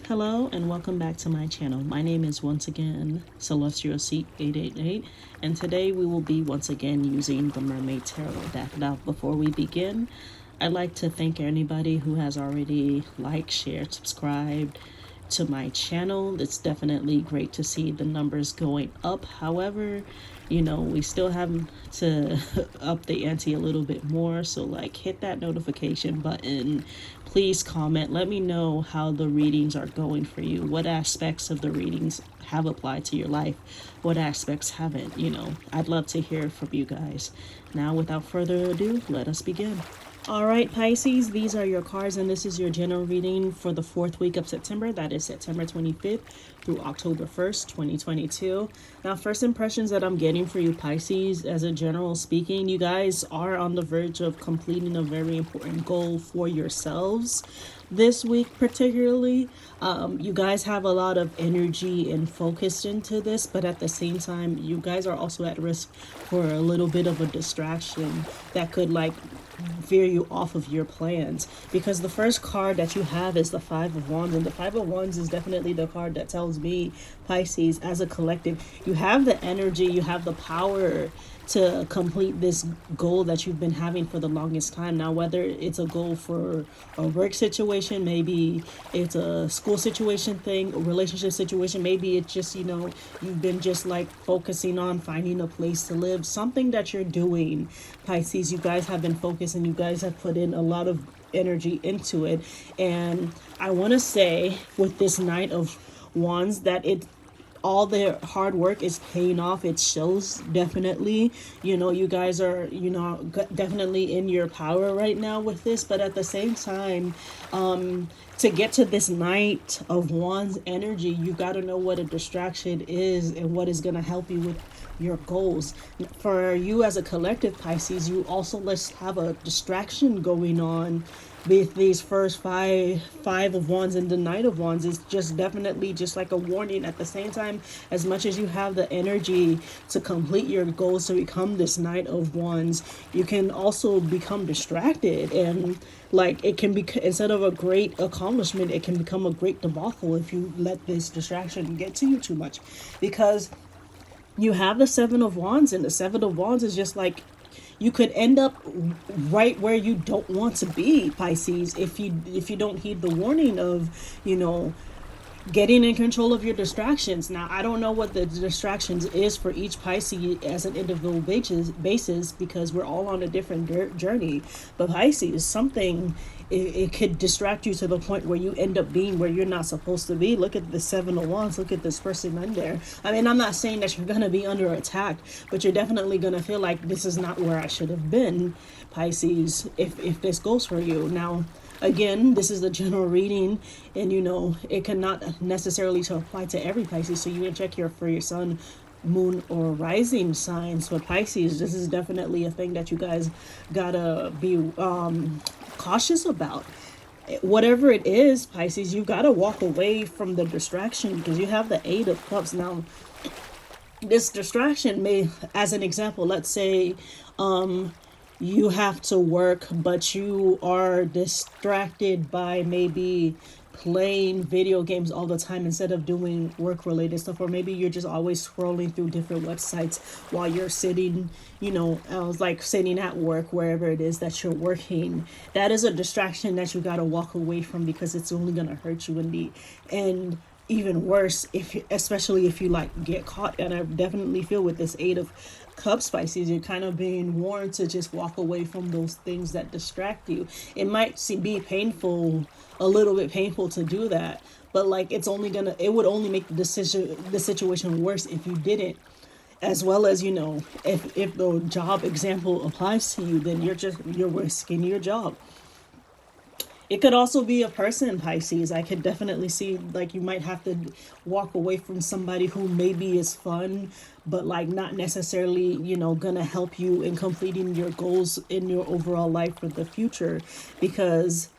Hello and welcome back to my channel. My name is once again Celestial Seat 888, and today we will be once again using the Mermaid Tarot deck. Now before we begin, I'd like to thank anybody who has already liked, shared, subscribed to my channel. It's definitely great to see the numbers going up. However, we still have to up the ante a little bit more, so hit that notification button. Please comment, let me know how the readings are going for you, what aspects of the readings have applied to your life, what aspects haven't. I'd love to hear from you guys. Now without further ado, let us begin. All right, Pisces, these are your cards, and this is your general reading for the 4th week of September. That is September 25th through October 1st, 2022. Now, first impressions that I'm getting for you, Pisces, as a general speaking, you guys are on the verge of completing a very important goal for yourselves this week. Particularly, you guys have a lot of energy and focus into this, but at the same time, you guys are also at risk for a little bit of a distraction that could veer you off of your plans, because the first card that you have is the Five of Wands, and the Five of Wands is definitely the card that tells me, Pisces, as a collective, you have the energy, you have the power to complete this goal that you've been having for the longest time. Now, whether it's a goal for a work situation, maybe it's a school situation thing, a relationship situation, maybe it's just, you've been just focusing on finding a place to live, something that you're doing, Pisces. You guys have been focused and you guys have put in a lot of energy into it. And I want to say with this Knight of Wands that all their hard work is paying off. It shows definitely. You guys are definitely in your power right now with this, but at the same time, to get to this Knight of Wands energy, you got to know what a distraction is and what is going to help you with your goals. For you as a collective, Pisces, you also let's have a distraction going on with these first five of Wands, and the Knight of Wands is just definitely just like a warning. At the same time, as much as you have the energy to complete your goals, to become this Knight of Wands, you can also become distracted, and it can be, instead of a great accomplishment, it can become a great debacle if you let this distraction get to you too much, because you have the Seven of Wands, and the Seven of Wands is just you could end up right where you don't want to be, Pisces, if you don't heed the warning of, getting in control of your distractions. Now, I don't know what the distractions is for each Pisces as an individual basis, because we're all on a different journey. But Pisces, something, it could distract you to the point where you end up being where you're not supposed to be. Look at the Seven of Wands. Look at this person in there. I mean, I'm not saying that you're going to be under attack, but you're definitely going to feel like this is not where I should have been, Pisces, if this goes for you. Now, again, this is the general reading, and it cannot necessarily to apply to every Pisces, so you can check here for your sun, moon, or rising signs. For Pisces, this is definitely a thing that you guys gotta be cautious about. Whatever it is, Pisces, you gotta walk away from the distraction, because you have the Eight of Cups. Now, this distraction may, as an example, let's say you have to work, but you are distracted by maybe playing video games all the time instead of doing work related stuff, or maybe you're just always scrolling through different websites while you're sitting, sitting at work, wherever it is that you're working. That is a distraction that you got to walk away from, because it's only going to hurt you in the end. Even worse, especially if you get caught. And I definitely feel with this Eight of Cups, Pisces, you're kind of being warned to just walk away from those things that distract you. It might be painful, a little bit painful to do that, but it would only make the situation worse if you didn't. As well as, if the job example applies to you, then you're risking your job. It could also be a person, Pisces. I could definitely see you might have to walk away from somebody who maybe is fun, but not necessarily, gonna help you in completing your goals in your overall life for the future, because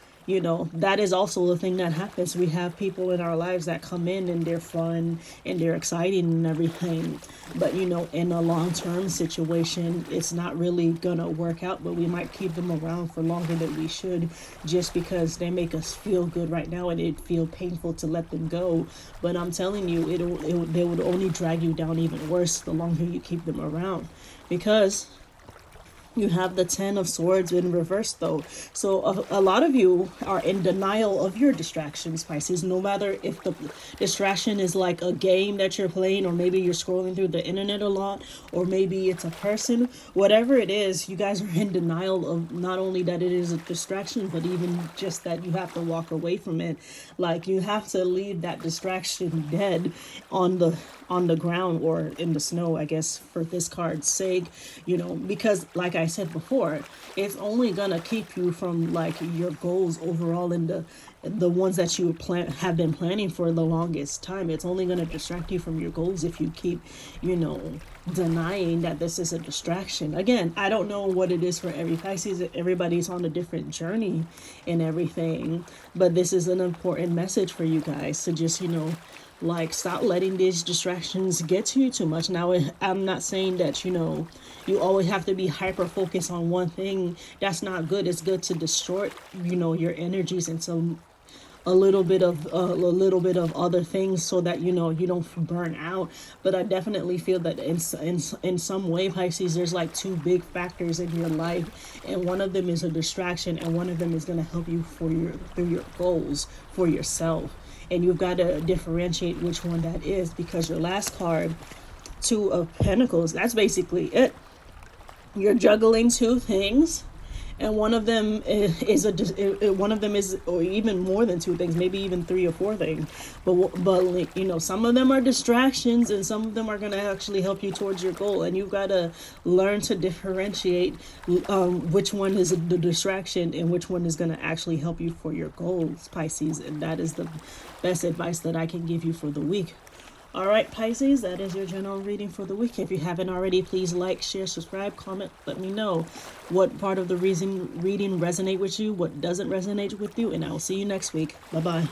that is also the thing that happens. We have people in our lives that come in and they're fun and they're exciting and everything, but in a long-term situation, it's not really gonna work out. But we might keep them around for longer than we should, just because they make us feel good right now, and it feel painful to let them go. But I'm telling you, they would only drag you down even worse the longer you keep them around, because you have the Ten of Swords in reverse, though. So a lot of you are in denial of your distractions, Pisces. No matter if the distraction is like a game that you're playing, or maybe you're scrolling through the internet a lot, or maybe it's a person, whatever it is, you guys are in denial of not only that it is a distraction, but even just that you have to walk away from it. Like, you have to leave that distraction dead on the ground, or in the snow, I guess, for this card's sake, because like I said before, it's only gonna keep you from like your goals overall, in the ones that you have been planning for the longest time. It's only gonna distract you from your goals if you keep, denying that this is a distraction. Again, I don't know what it is for every Pisces. Everybody's on a different journey and everything, but this is an important message for you guys to just, like, stop letting these distractions get to you too much. Now, I'm not saying that, you always have to be hyper focused on one thing. That's not good. It's good to distort, your energies into a little bit of other things, so that you don't burn out. But I definitely feel that in some way, Pisces, there's like two big factors in your life, and one of them is a distraction, and one of them is going to help you through your goals for yourself. And you've got to differentiate which one that is, because your last card, Two of Pentacles, that's basically it. You're juggling two things, and one of them is or even more than two things, maybe even three or four things. But some of them are distractions, and some of them are going to actually help you towards your goal. And you've got to learn to differentiate which one is the distraction and which one is going to actually help you for your goals, Pisces. And that is the best advice that I can give you for the week. All right, Pisces, that is your general reading for the week. If you haven't already, please like, share, subscribe, comment. Let me know what part of the reading resonate with you, what doesn't resonate with you, and I will see you next week. Bye-bye.